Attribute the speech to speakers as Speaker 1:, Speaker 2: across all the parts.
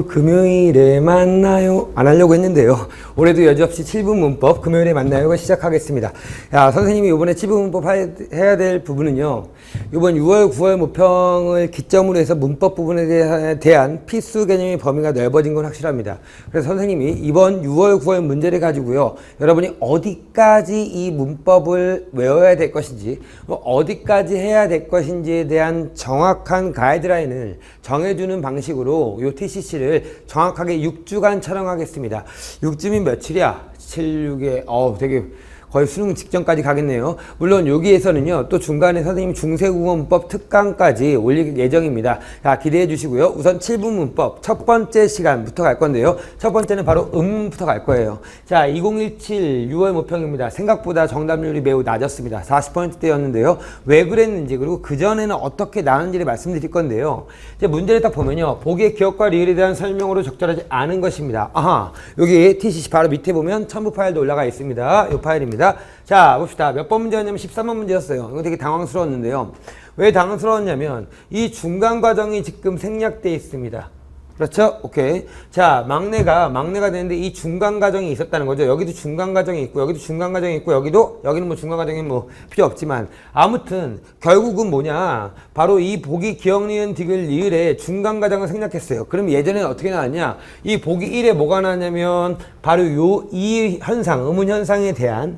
Speaker 1: 금요일에 만나요. 안 하려고 했는데요. 올해도 여지없이 7분 문법 금요일에 만나요가 시작하겠습니다. 야, 선생님이 이번에 7분 문법 해야 될 부분은요. 이번 6월, 9월 모평을 기점으로 해서 문법 부분에 대한 필수 개념의 범위가 넓어진 건 확실합니다. 그래서 선생님이 이번 6월, 9월 문제를 가지고요. 여러분이 어디까지 이 문법을 외워야 될 것인지, 어디까지 해야 될 것인지에 대한 정확한 가이드라인을 정해주는 방식으로 이 TCC를 정확하게 6주간 촬영하겠습니다. 6주면 며칠이야? 7, 6에, 되게 거의 수능 직전까지 가겠네요. 물론 여기에서는요, 또 중간에 선생님 중세국어 문법 특강까지 올릴 예정입니다. 자, 기대해 주시고요. 우선 7분 문법 첫 번째 시간부터 갈 건데요. 첫 번째는 바로 음부터 갈 거예요. 자, 2017 6월 모평입니다. 생각보다 정답률이 매우 낮았습니다. 40%대였는데요. 왜 그랬는지, 그리고 그전에는 어떻게 나왔는지를 말씀드릴 건데요. 이제 문제를 딱 보면요. 보기의 기억과 리을에 대한 설명으로 적절하지 않은 것입니다. 아하, 여기 TCC 바로 밑에 보면 첨부 파일도 올라가 있습니다. 이 파일입니다. 자, 봅시다. 몇 번 문제였냐면 13번 문제였어요. 이거 되게 당황스러웠는데요. 왜 당황스러웠냐면 이 중간 과정이 지금 생략되어 있습니다. 그렇죠? 오케이. 자, 막내가 되는데 이 중간 과정이 있었다는 거죠. 여기도 중간 과정이 있고, 여기도 중간 과정이 있고, 여기는 뭐 중간 과정이 뭐 필요 없지만, 아무튼, 결국은 뭐냐. 바로 이 보기, 기억, 니은, 디귿, 리을에 중간 과정을 생략했어요. 그럼 예전에는 어떻게 나왔냐. 이 보기 1에 뭐가 나왔냐면, 바로 이 현상, 의문 현상에 대한,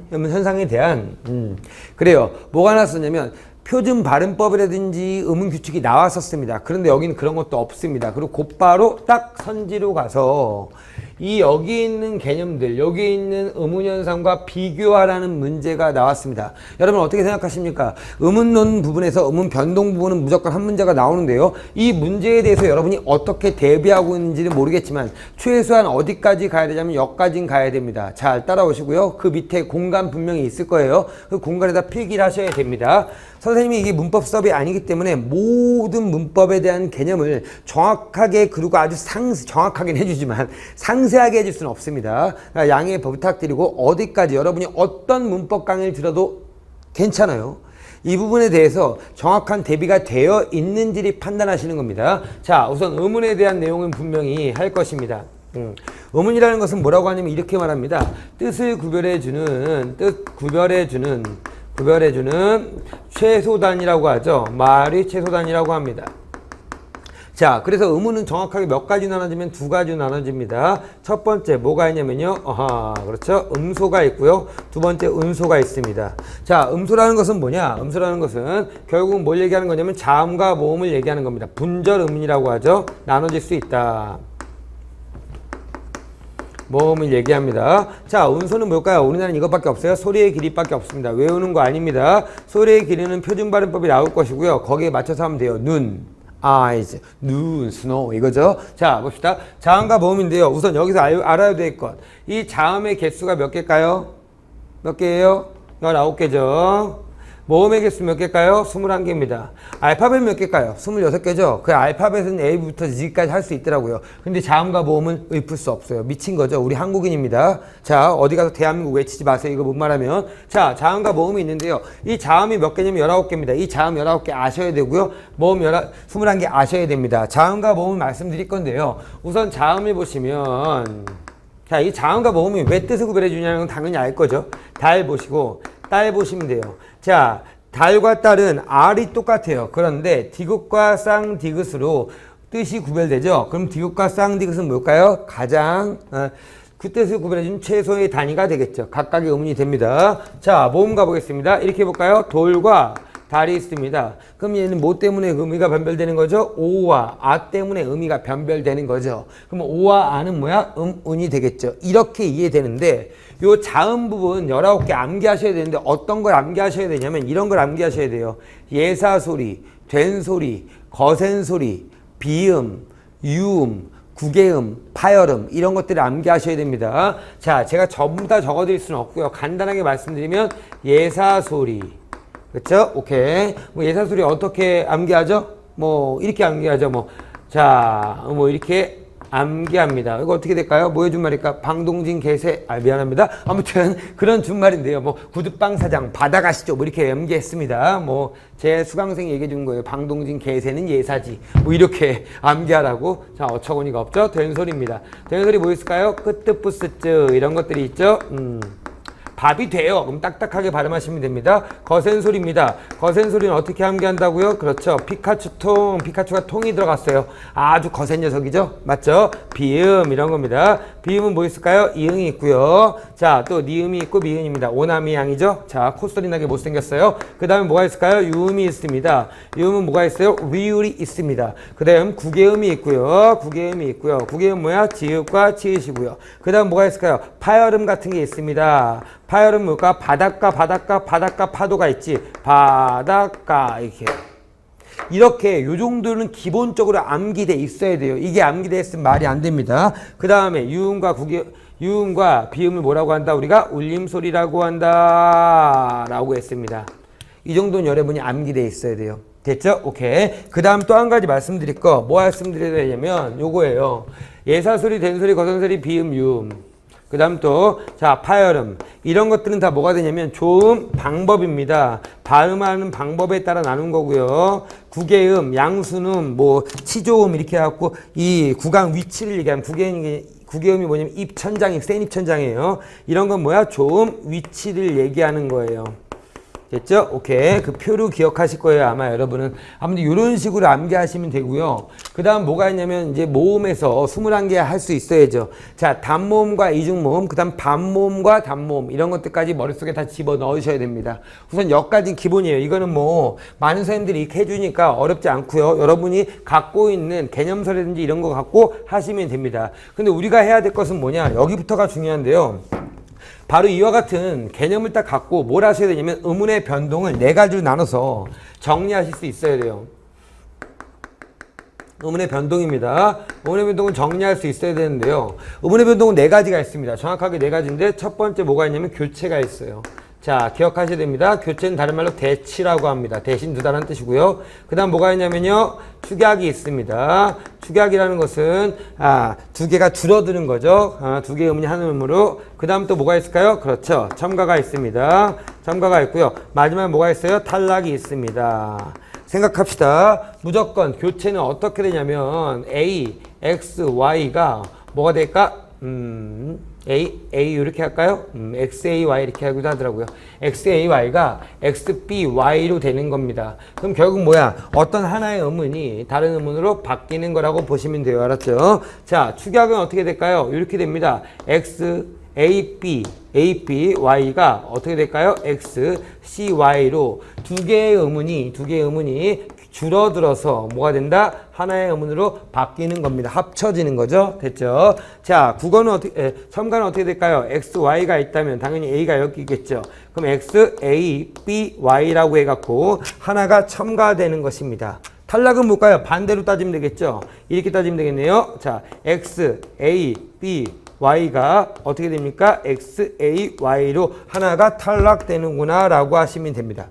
Speaker 1: 그래요. 뭐가 나왔었냐면, 표준 발음법이라든지 의문 규칙이 나왔었습니다. 그런데 여기는 그런 것도 없습니다. 그리고 곧바로 딱 선지로 가서 여기 있는 개념들, 여기 있는 의문현상과 비교하라는 문제가 나왔습니다. 여러분 어떻게 생각하십니까? 의문론 부분에서 의문 변동 부분은 무조건 한 문제가 나오는데요. 이 문제에 대해서 여러분이 어떻게 대비하고 있는지는 모르겠지만 최소한 어디까지 가야 되냐면 여기까지는 가야 됩니다. 잘 따라오시고요. 그 밑에 공간 분명히 있을 거예요. 그 공간에다 필기를 하셔야 됩니다. 선생님이 이게 문법 수업이 아니기 때문에 모든 문법에 대한 개념을 정확하게, 그리고 아주 정확하긴 해주지만 상세하게 해줄 수는 없습니다. 그러니까 양해 부탁드리고 어디까지 여러분이 어떤 문법 강의를 들어도 괜찮아요. 이 부분에 대해서 정확한 대비가 되어 있는지를 판단하시는 겁니다. 자, 우선 의문에 대한 내용은 분명히 할 것입니다. 의문이라는 것은 뭐라고 하냐면 이렇게 말합니다. 뜻을 구별해주는 최소단이라고 하죠. 말이 최소단이라고 합니다. 자, 그래서 의문은 정확하게 몇 가지 나눠지면 두 가지로 나눠집니다. 첫 번째 뭐가 있냐면요. 그렇죠. 음소가 있고요. 두 번째 은소가 있습니다. 자, 음소라는 것은 뭐냐? 음소라는 것은 결국 뭘 얘기하는 거냐면 자음과 모음을 얘기하는 겁니다. 분절 의문이라고 하죠. 나눠질 수 있다. 모음을 얘기합니다. 자, 운소는 뭘까요? 우리나라는 이것밖에 없어요. 소리의 길이밖에 없습니다. 외우는 거 아닙니다. 소리의 길이는 표준 발음법이 나올 것이고요. 거기에 맞춰서 하면 돼요. 눈, eyes, 눈, snow 이거죠. 자, 봅시다. 자음과 모음인데요. 우선 여기서 알아야 될 것. 이 자음의 개수가 몇 개일까요? 몇 개예요? 19개죠. 모음의 개수 몇 개일까요? 21개입니다. 알파벳 몇 개일까요? 26개죠. 그 알파벳은 A부터 Z까지 할 수 있더라고요. 근데 자음과 모음은 읊을 수 없어요. 미친 거죠. 우리 한국인입니다. 자, 어디 가서 대한민국 외치지 마세요. 이거 못 말하면. 자, 자음과 모음이 있는데요. 이 자음이 몇 개냐면 19개입니다. 이 자음 19개 아셔야 되고요. 모음 21개 아셔야 됩니다. 자음과 모음 말씀드릴 건데요. 우선 자음을 보시면, 자, 이 자음과 모음이 왜 뜻을 구별해 주냐는 건 당연히 알 거죠. 달 보시고, 딸 보시면 돼요. 자, 달과 딸은 R이 똑같아요. 그런데 디귿과 쌍디귿으로 뜻이 구별되죠. 그럼 디귿과 쌍디귿은 뭘까요? 가장 그 뜻을 구별해준 최소의 단위가 되겠죠. 각각의 의문이 됩니다. 자, 모음 가보겠습니다. 이렇게 해볼까요? 돌과 달이 있습니다. 그럼 얘는 뭐 때문에 의미가 변별되는 거죠? 오와 아 때문에 의미가 변별되는 거죠. 그럼 오와 아는 뭐야? 은이 되겠죠. 이렇게 이해되는데 요 자음 부분 19개 암기하셔야 되는데 어떤 걸 암기하셔야 되냐면 이런 걸 암기하셔야 돼요. 예사소리, 된소리, 거센소리, 비음, 유음, 구개음, 파열음 이런 것들을 암기하셔야 됩니다. 자, 제가 전부 다 적어드릴 수는 없고요. 간단하게 말씀드리면 예사소리, 그렇죠? 오케이. 뭐 예사소리 어떻게 암기하죠? 뭐 이렇게 암기하죠. 뭐 자, 뭐 이렇게 암기합니다. 이거 어떻게 될까요? 뭐 해준 말일까? 방동진 개세, 미안합니다. 아무튼 그런 준말인데요. 뭐 구두방 사장 받아가시죠. 뭐 이렇게 암기했습니다. 뭐 제 수강생이 얘기해 준 거예요. 방동진 개세는 예사지. 뭐 이렇게 암기하라고. 자, 어처구니가 없죠? 된 소리입니다. 된 소리 뭐 있을까요? 끄뜨뿌스쯔 이런 것들이 있죠? 밥이 돼요. 그럼 딱딱하게 발음하시면 됩니다. 거센 소리입니다. 거센 소리는 어떻게 암기한다고요? 그렇죠. 피카츄 통, 피카츄가 통이 들어갔어요. 아주 거센 녀석이죠? 맞죠? 비음 이런 겁니다. 비음은 뭐 있을까요? 이응이 있고요. 자, 또 니음이 있고 미음입니다. 오나미양이죠? 자, 콧소리 나게 못생겼어요. 그 다음에 뭐가 있을까요? 유음이 있습니다. 유음은 뭐가 있어요? 위율이 있습니다. 그 다음 구개음이 있고요. 구개음이 있고요. 구개음 뭐야? 지읒과 치읓이고요. 그 다음 뭐가 있을까요? 파열음 같은 게 있습니다. 파열은 뭘까? 바닷가, 바닷가, 바닷가 파도가 있지. 바닷가 이렇게 요 정도는 기본적으로 암기돼 있어야 돼요. 이게 암기돼 있으면 말이 안 됩니다. 그 다음에 유음과 비음을 뭐라고 한다? 우리가 울림소리라고 한다 라고 했습니다. 이 정도는 여러분이 암기돼 있어야 돼요. 됐죠? 오케이. 그 다음 또 한 가지 말씀드릴 거 뭐 말씀드려야 되냐면 요거예요. 예사소리, 된소리, 거선소리, 비음, 유음. 그 다음 또, 자, 파열음. 이런 것들은 다 뭐가 되냐면 조음 방법입니다. 발음하는 방법에 따라 나눈 거고요. 구개음, 양순음, 뭐, 치조음 이렇게 해갖고 이 구강 위치를 얘기하면 구개음이 뭐냐면 입천장이, 센 입천장이에요. 이런 건 뭐야? 조음 위치를 얘기하는 거예요. 됐죠? 오케이. 그 표로 기억하실 거예요. 아마 여러분은. 아무튼 이런 식으로 암기하시면 되고요. 그 다음 뭐가 있냐면 이제 모음에서 21개 할 수 있어야죠. 자, 단모음과 이중모음, 그 다음 반모음과 단모음 이런 것들까지 머릿속에 다 집어 넣으셔야 됩니다. 우선 여기까지는 기본이에요. 이거는 뭐 많은 선생님들이 이렇게 해주니까 어렵지 않고요. 여러분이 갖고 있는 개념서라든지 이런 거 갖고 하시면 됩니다. 근데 우리가 해야 될 것은 뭐냐? 여기부터가 중요한데요. 바로 이와 같은 개념을 딱 갖고 뭘 하셔야 되냐면 음운의 변동을 4가지로 나눠서 정리하실 수 있어야 돼요. 음운의 변동입니다. 음운의 변동은 정리할 수 있어야 되는데요. 음운의 변동은 4가지가 있습니다. 정확하게 4가지인데 첫 번째 뭐가 있냐면 교체가 있어요. 자, 기억하셔야 됩니다. 교체는 다른 말로 대치라고 합니다. 대신 두다라는 뜻이고요. 그 다음 뭐가 있냐면요. 축약이 있습니다. 축약이라는 것은 2개가 줄어드는 거죠. 2개의 음운이 한 음으로. 그 다음 또 뭐가 있을까요? 그렇죠. 첨가가 있습니다. 첨가가 있고요. 마지막에 뭐가 있어요? 탈락이 있습니다. 생각합시다. 무조건 교체는 어떻게 되냐면 A, X, Y가 뭐가 될까? A 이렇게 할까요? XAY 이렇게 하기도 하더라고요. XAY가 XBY로 되는 겁니다. 그럼 결국 뭐야? 어떤 하나의 음운이 다른 음운으로 바뀌는 거라고 보시면 돼요. 알았죠? 자, 축약은 어떻게 될까요? 이렇게 됩니다. AB, Y가 어떻게 될까요? XCY로 두 개의 음운이 줄어들어서 뭐가 된다? 하나의 음운으로 바뀌는 겁니다. 합쳐지는 거죠. 됐죠? 자, 국어는 첨가는 어떻게 될까요? XY가 있다면 당연히 A가 여기 있겠죠. 그럼 XABY라고 해갖고 하나가 첨가되는 것입니다. 탈락은 뭘까요? 반대로 따지면 되겠죠. 이렇게 따지면 되겠네요. 자, XABY가 어떻게 됩니까? XAY로 하나가 탈락되는구나 라고 하시면 됩니다.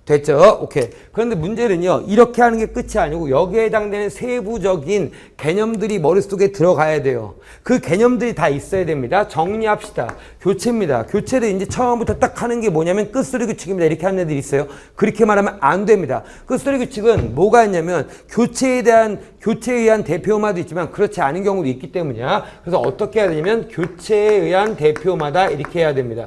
Speaker 1: 됐죠? 오케이. 그런데 문제는요, 이렇게 하는 게 끝이 아니고 여기에 해당되는 세부적인 개념들이 머릿속에 들어가야 돼요. 그 개념들이 다 있어야 됩니다. 정리합시다. 교체입니다. 교체를 이제 처음부터 딱 하는 게 뭐냐면 끝소리 규칙입니다. 이렇게 하는 애들이 있어요. 그렇게 말하면 안 됩니다. 끝소리 규칙은 뭐가 있냐면 교체에 의한 대표음화도 있지만 그렇지 않은 경우도 있기 때문이야. 그래서 어떻게 해야 되냐면 교체에 의한 대표음화다 이렇게 해야 됩니다.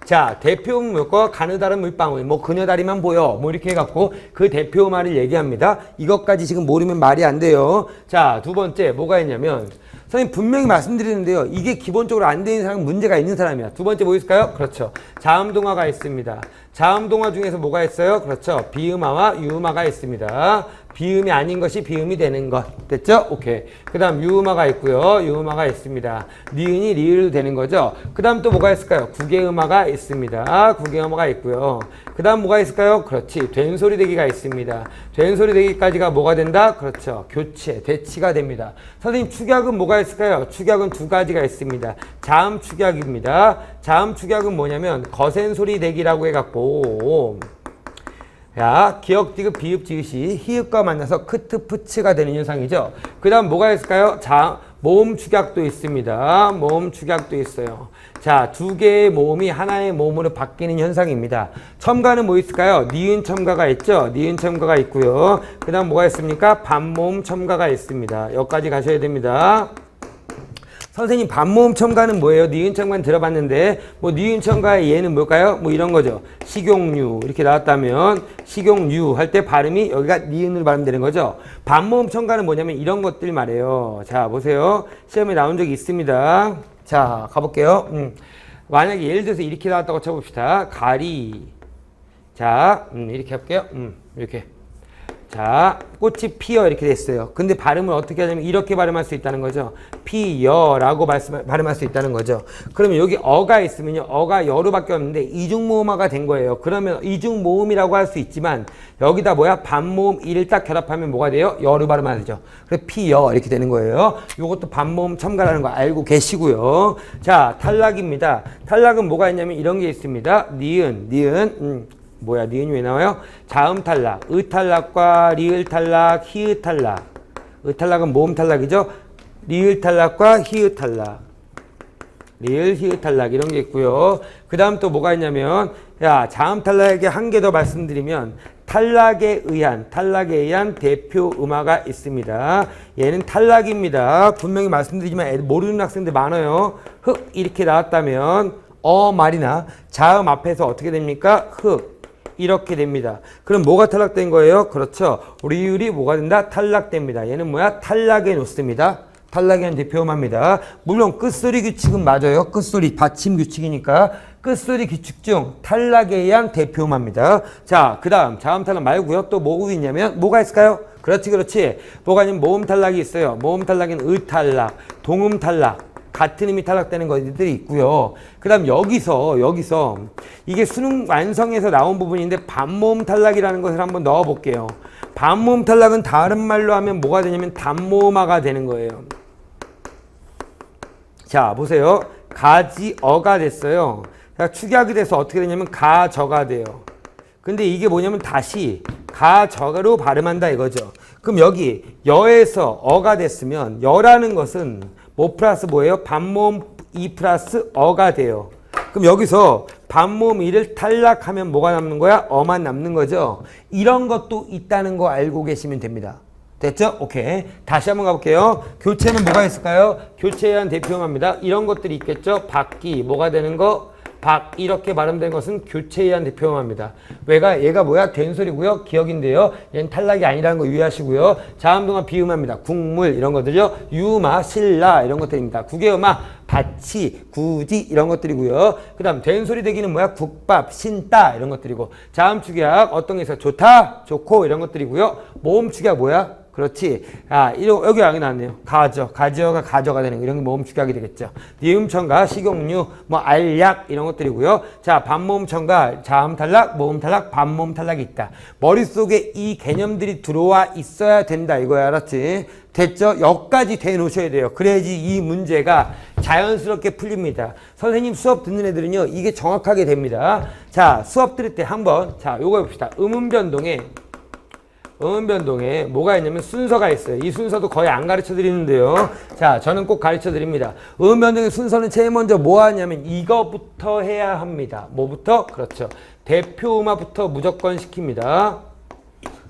Speaker 1: 자, 대표음 뭐고 가느다란 물방울, 뭐 그녀 다리만 보여, 뭐 이렇게 해갖고 그 대표음화를 얘기합니다. 이것까지 지금 모르면 말이 안 돼요. 자, 두 번째 뭐가 있냐면 선생님 분명히 말씀드리는데요. 이게 기본적으로 안 되는 사람은 문제가 있는 사람이야. 두 번째 뭐 있을까요? 그렇죠. 자음동화가 있습니다. 자음동화 중에서 뭐가 있어요? 그렇죠. 비음화와 유음화가 있습니다. 비음이 아닌 것이 비음이 되는 것. 됐죠? 오케이. 그 다음 유음화가 있고요. 유음화가 있습니다. 니은이 리을로 되는 거죠. 그 다음 또 뭐가 있을까요? 구개음화가 있습니다. 구개음화가 있고요. 그 다음 뭐가 있을까요? 그렇지. 된소리 대기가 있습니다. 된소리 대기까지가 뭐가 된다? 그렇죠. 교체, 대치가 됩니다. 선생님 축약은 뭐가 있을까요? 축약은 2가지가 있습니다. 자음 축약입니다. 자음 축약은 뭐냐면 거센 소리 대기라고 해갖고 야, 기역, 디귿, 비읍, 지읒이 히읗과 만나서 크트, 프츠가 되는 현상이죠. 그 다음 뭐가 있을까요? 자, 모음 축약도 있습니다. 모음 축약도 있어요. 자, 두 개의 모음이 하나의 모음으로 바뀌는 현상입니다. 첨가는 뭐 있을까요? 니은 첨가가 있죠? 니은 첨가가 있고요. 그 다음 뭐가 있습니까? 반모음 첨가가 있습니다. 여기까지 가셔야 됩니다. 선생님 반모음 첨가는 뭐예요? 니은 첨가는 들어봤는데 뭐 니은 첨가의 예는 뭘까요? 뭐 이런 거죠. 식용유 이렇게 나왔다면 식용유 할 때 발음이 여기가 니은으로 발음되는 거죠. 반모음 첨가는 뭐냐면 이런 것들 말이에요. 자 보세요. 시험에 나온 적이 있습니다. 자 가볼게요. 만약에 예를 들어서 이렇게 나왔다고 쳐봅시다. 가리. 자 이렇게 할게요. 이렇게. 자, 꽃이 피어 이렇게 됐어요. 근데 발음을 어떻게 하냐면 이렇게 발음할 수 있다는 거죠. 피여라고 발음할 수 있다는 거죠. 그러면 여기 어가 있으면요. 어가 여로밖에 없는데 이중모음화가 된 거예요. 그러면 이중모음이라고 할 수 있지만 여기다 뭐야? 반모음 이를 딱 결합하면 뭐가 돼요? 여로 발음하면 되죠. 그래서 피여 이렇게 되는 거예요. 이것도 반모음 첨가라는 거 알고 계시고요. 자, 탈락입니다. 탈락은 뭐가 있냐면 이런 게 있습니다. 니은. 뭐야 니은이 왜 나와요? 자음 탈락, 의 탈락과 리을 탈락, 히읗 탈락. 의 탈락은 모음 탈락이죠. 리을 탈락과 히읗 탈락. 리을, 히읗 탈락 이런 게 있고요. 그 다음 또 뭐가 있냐면 야 자음 탈락에 한 개 더 말씀드리면 탈락에 의한 대표 음화가 있습니다. 얘는 탈락입니다. 분명히 말씀드리지만 모르는 학생들 많아요. 흑 이렇게 나왔다면 말이나 자음 앞에서 어떻게 됩니까? 흑 이렇게 됩니다. 그럼 뭐가 탈락된 거예요? 그렇죠. 리을이 뭐가 된다? 탈락됩니다. 얘는 뭐야? 탈락에 놓습니다. 탈락에 대한 대표음합니다. 물론 끝소리 규칙은 맞아요. 끝소리 받침 규칙이니까 끝소리 규칙 중 탈락에 의한 대표음합니다. 자, 그 다음 자음 탈락 말고요. 또 뭐가 있냐면 뭐가 있을까요? 그렇지. 뭐가 있냐면 모음 탈락이 있어요. 모음 탈락은 의 탈락, 동음 탈락. 같은 의미 탈락되는 것들이 있고요. 그 다음 여기서 이게 수능 완성에서 나온 부분인데 반모음 탈락이라는 것을 한번 넣어 볼게요. 반모음 탈락은 다른 말로 하면 뭐가 되냐면 단모음화가 되는 거예요. 자 보세요. 가지어가 됐어요. 축약이 돼서 어떻게 되냐면 가저가 돼요. 근데 이게 뭐냐면 다시 가저로 발음한다 이거죠. 그럼 여기 여에서 어가 됐으면 여라는 것은 뭐 플러스 뭐예요? 반모음 2 플러스 어가 돼요. 그럼 여기서 반모음 2를 탈락하면 뭐가 남는 거야? 어만 남는 거죠. 이런 것도 있다는 거 알고 계시면 됩니다. 됐죠? 오케이. 다시 한번 가볼게요. 교체는 뭐가 있을까요? 교체에 의한 대표음합니다. 이런 것들이 있겠죠? 바퀴, 뭐가 되는 거? 박 이렇게 발음된 것은 교체에 의한 대표음합니다. 얘가 뭐야? 된소리고요. 기억인데요. 얘는 탈락이 아니라는 거 유의하시고요. 자음동화 비음합니다. 국물 이런 것들이요. 유마, 신라 이런 것들입니다. 국외음화, 바치, 구지 이런 것들이고요. 그 다음 된소리 대기는 뭐야? 국밥, 신따 이런 것들이고 자음 축약 어떤 게 있어요? 좋다, 좋고 이런 것들이고요. 모음 축약 뭐야? 그렇지. 여기 양이 나왔네요. 가지어가 가져가 되는 거. 이런 게 모음 축약이 되겠죠. 니음 첨가, 식용유, 알약 이런 것들이고요. 자, 반모음 첨가, 자음 탈락, 모음 탈락, 반모음 탈락이 있다. 머릿속에 이 개념들이 들어와 있어야 된다. 이거야, 알았지? 됐죠? 여기까지 돼 놓으셔야 돼요. 그래야지 이 문제가 자연스럽게 풀립니다. 선생님 수업 듣는 애들은요, 이게 정확하게 됩니다. 자, 수업 들을 때 한번, 요거 봅시다. 음운변동에 뭐가 있냐면 순서가 있어요. 이 순서도 거의 안 가르쳐 드리는데요. 자, 저는 꼭 가르쳐 드립니다. 음운변동의 순서는 제일 먼저 뭐 하냐면 이거부터 해야 합니다. 뭐부터? 그렇죠. 대표음화부터 무조건 시킵니다.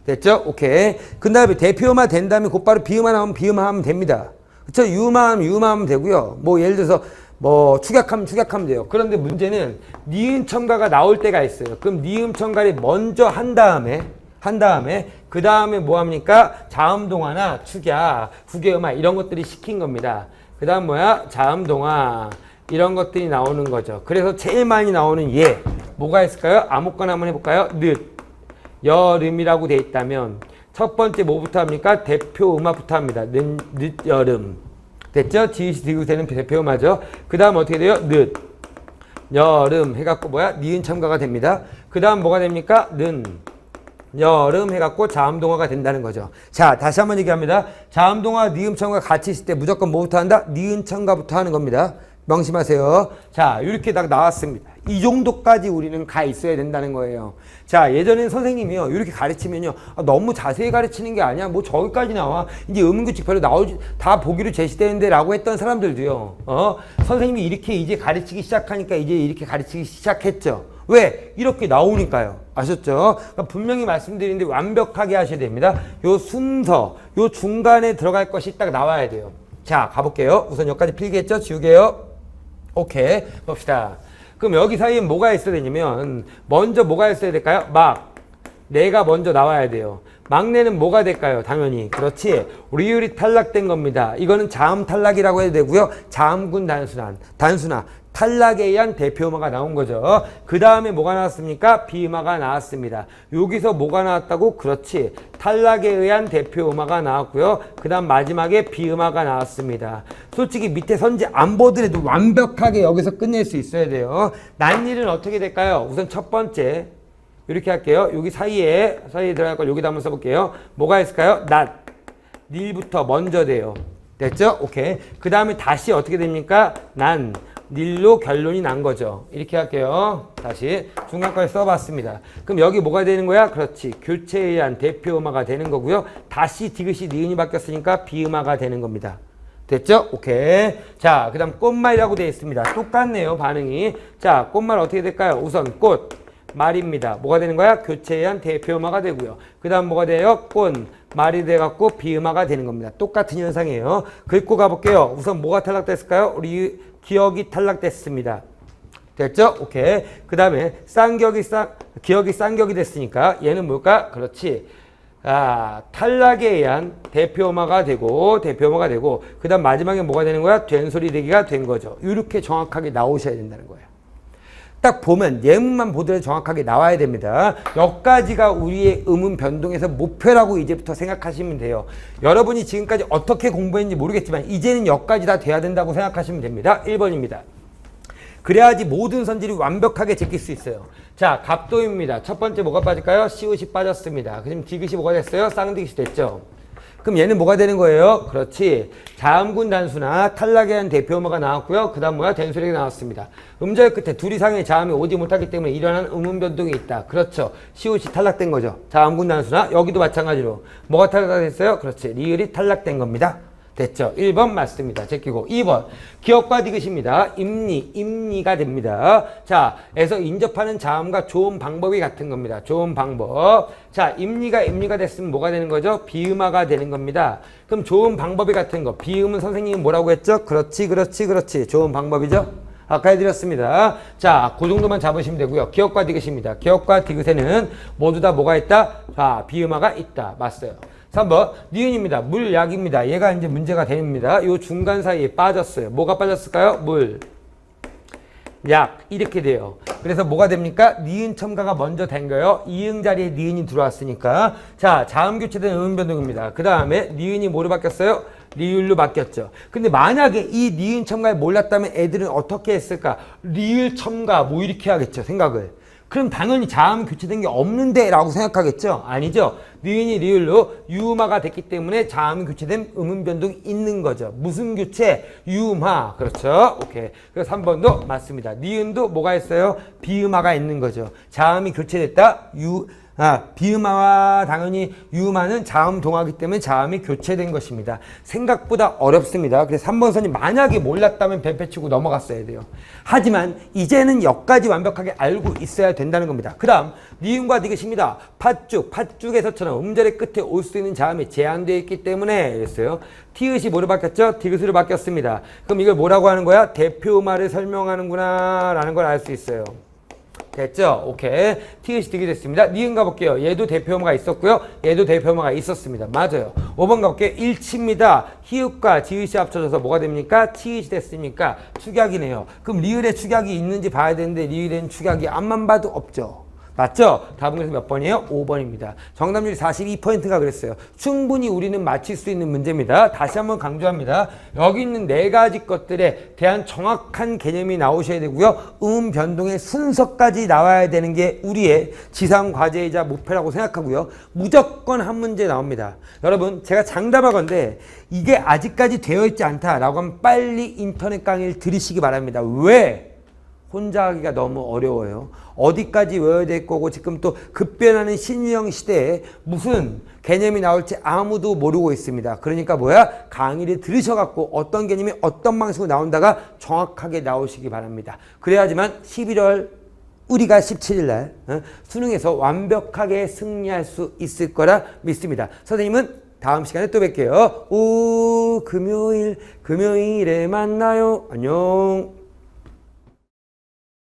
Speaker 1: 됐죠? 오케이. 그 다음에 대표음화 된 다음에 곧바로 비음화 나오면 비음화 하면 됩니다. 그쵸? 유음화하면 유음화하면 되고요. 예를 들어서 축약하면 돼요. 그런데 문제는 니은 첨가가 나올 때가 있어요. 그럼 니은 첨가를 먼저 한 다음에 그 다음에 뭐 합니까? 자음동화나 축약, 국외음화 이런 것들이 시킨 겁니다. 그 다음 뭐야? 자음동화 이런 것들이 나오는 거죠. 그래서 제일 많이 나오는 뭐가 있을까요? 아무거나 한번 해볼까요? 여름이라고 돼 있다면 첫 번째 뭐부터 합니까? 대표음화부터 합니다. 늦여름. 됐죠? 지읒이 들고 되는 대표음화죠. 그 다음 어떻게 돼요? 여름 해갖고 니은 첨가가 됩니다. 그 다음 뭐가 됩니까? 여름 해갖고 자음동화가 된다는 거죠. 자, 다시 한번 얘기합니다. 자음동화, 니은 첨가 같이 있을 때 무조건 뭐부터 한다? 니은 첨가부터 하는 겁니다. 명심하세요. 자, 이렇게 딱 나왔습니다. 이 정도까지 우리는 가 있어야 된다는 거예요. 자, 예전엔 선생님이요, 이렇게 가르치면요, 너무 자세히 가르치는 게 아니야. 뭐 저기까지 나와. 이제 의문규칙 별로 나오지, 다 보기로 제시되는데 라고 했던 사람들도요, 선생님이 이렇게 이제 가르치기 시작하니까 이제 이렇게 가르치기 시작했죠. 왜? 이렇게 나오니까요. 아셨죠? 그러니까 분명히 말씀드리는데 완벽하게 하셔야 됩니다. 요 순서, 요 중간에 들어갈 것이 딱 나와야 돼요. 자, 가볼게요. 우선 여기까지 필기했죠? 지우개요. 오케이. 봅시다. 그럼 여기 사이에 뭐가 있어야 되냐면, 먼저 뭐가 있어야 될까요? 내가 먼저 나와야 돼요. 막내는 뭐가 될까요? 당연히. 그렇지. 리을이 탈락된 겁니다. 이거는 자음 탈락이라고 해도 되고요. 자음군 단순화. 탈락에 의한 대표음화가 나온 거죠. 그 다음에 뭐가 나왔습니까? 비음화가 나왔습니다. 여기서 뭐가 나왔다고? 그렇지. 탈락에 의한 대표음화가 나왔고요. 그 다음 마지막에 비음화가 나왔습니다. 솔직히 밑에 선지 안 보더라도 완벽하게 여기서 끝낼 수 있어야 돼요. 난일은 어떻게 될까요? 우선 첫 번째. 이렇게 할게요. 여기 사이에 들어갈 걸 여기다 한번 써볼게요. 뭐가 있을까요? 닐부터 먼저 돼요. 됐죠? 오케이. 그 다음에 다시 어떻게 됩니까? 닐로 결론이 난 거죠. 이렇게 할게요. 다시 중간까지 써봤습니다. 그럼 여기 뭐가 되는 거야? 그렇지. 교체에 의한 대표음화가 되는 거고요. 다시 디귿이 니은이 바뀌었으니까 비음화가 되는 겁니다. 됐죠? 오케이. 자, 그 다음 꽃말이라고 되어 있습니다. 똑같네요, 반응이. 자, 꽃말 어떻게 될까요? 우선 말입니다. 뭐가 되는 거야? 교체에 의한 대표음화가 되고요. 그 다음 뭐가 돼요? 말이 돼갖고 비음화가 되는 겁니다. 똑같은 현상이에요. 긁고 가볼게요. 우선 뭐가 탈락됐을까요? 기억이 탈락됐습니다. 됐죠? 오케이. 그 다음에 기억이 쌍격이 됐으니까 얘는 뭘까? 그렇지. 탈락에 의한 대표음화가 되고 그 다음 마지막에 뭐가 되는 거야? 된소리 되기가 된 거죠. 이렇게 정확하게 나오셔야 된다는 거예요. 딱 보면 예문만 보더라도 정확하게 나와야 됩니다. 여기까지가 우리의 음운 변동에서 목표라고 이제부터 생각하시면 돼요. 여러분이 지금까지 어떻게 공부했는지 모르겠지만 이제는 여기까지 다 돼야 된다고 생각하시면 됩니다. 1번입니다. 그래야지 모든 선지를 완벽하게 제낄 수 있어요. 자, 갑도입니다. 첫 번째 뭐가 빠질까요? 시옷이 빠졌습니다. 그럼 디귿이 뭐가 됐어요? 쌍디귿이 됐죠. 그럼 얘는 뭐가 되는 거예요? 그렇지. 자음군 단수나 탈락에 대한 대표음화가 나왔고요. 그 다음 뭐야? 된소리가 나왔습니다. 음절 끝에 둘 이상의 자음이 오지 못하기 때문에 일어난 음운 변동이 있다. 그렇죠. 시옷이 탈락된 거죠. 자음군 단수나 여기도 마찬가지로 뭐가 탈락됐어요? 그렇지. 리을이 탈락된 겁니다. 됐죠? 1번 맞습니다. 제끼고 2번 기억과 디귿입니다. 임리가 됩니다. 자, 에서 인접하는 자음과 좋은 방법이 같은 겁니다. 좋은 방법. 자, 임리가 됐으면 뭐가 되는 거죠? 비음화가 되는 겁니다. 그럼 좋은 방법이 같은 거. 비음은 선생님이 뭐라고 했죠? 그렇지. 좋은 방법이죠? 아까 해드렸습니다. 자, 그 정도만 잡으시면 되고요. 기억과 디귿입니다. 기억과 디귿에는 모두 다 뭐가 있다? 자, 비음화가 있다. 맞어요. 3번 니은입니다. 물약입니다. 얘가 이제 문제가 됩니다. 요 중간 사이에 빠졌어요. 뭐가 빠졌을까요? 약 이렇게 돼요. 그래서 뭐가 됩니까? 니은 첨가가 먼저 된 거예요. 이응 자리에 니은이 들어왔으니까. 자, 자음 교체된 음운 변동입니다. 그 다음에 니은이 뭐로 바뀌었어요? 리을로 바뀌었죠. 근데 만약에 이 니은 첨가에 몰랐다면 애들은 어떻게 했을까? 리을 첨가 뭐 이렇게 하겠죠. 생각을. 그럼 당연히 자음 교체된 게 없는데 라고 생각하겠죠? 아니죠. 니은이 리을로 유음화가 됐기 때문에 자음 교체된 음운 변동이 있는 거죠. 무슨 교체? 유음화. 그렇죠. 오케이. 그래서 3번도 맞습니다. 니은도 뭐가 있어요? 비음화가 있는 거죠. 자음이 교체됐다. 비음화와 당연히 유음화는 자음 동화이기 때문에 자음이 교체된 것입니다. 생각보다 어렵습니다. 그래서 3번 선이 만약에 몰랐다면 뱀패치고 넘어갔어야 돼요. 하지만 이제는 여기까지 완벽하게 알고 있어야 된다는 겁니다. 그 다음 니은과 디귿입니다. 팥죽에서처럼 음절의 끝에 올 수 있는 자음이 제한되어 있기 때문에 이랬어요. 티읕이 뭐로 바뀌었죠? 디귿으로 바뀌었습니다. 그럼 이걸 뭐라고 하는 거야? 대표음화를 설명하는구나 라는 걸 알 수 있어요. 됐죠? 오케이. 티읕이 되게 됐습니다. 니은 가볼게요. 얘도 대표음화가 있었고요. 얘도 대표음화가 있었습니다. 맞아요. 5번 가볼게요. 일치입니다. 히읗과 지읒이 합쳐져서 뭐가 됩니까? 티읕이 됐으니까 축약이네요. 그럼 리을에 축약이 있는지 봐야 되는데 리을에는 축약이 앞만 봐도 없죠. 맞죠? 답은 그래서 몇 번이에요? 5번입니다. 정답률이 42%가 그랬어요. 충분히 우리는 맞힐 수 있는 문제입니다. 다시 한번 강조합니다. 여기 있는 네 가지 것들에 대한 정확한 개념이 나오셔야 되고요. 변동의 순서까지 나와야 되는 게 우리의 지상 과제이자 목표라고 생각하고요. 무조건 한 문제 나옵니다. 여러분, 제가 장담하건대 이게 아직까지 되어 있지 않다라고 하면 빨리 인터넷 강의를 들으시기 바랍니다. 왜? 혼자 하기가 너무 어려워요. 어디까지 외워야 될 거고 지금 또 급변하는 신유형 시대에 무슨 개념이 나올지 아무도 모르고 있습니다. 그러니까 뭐야? 강의를 들으셔갖고 어떤 개념이 어떤 방식으로 나온다가 정확하게 나오시기 바랍니다. 그래야지만 11월 우리가 17일 날 수능에서 완벽하게 승리할 수 있을 거라 믿습니다. 선생님은 다음 시간에 또 뵐게요. 금요일에 만나요. 안녕.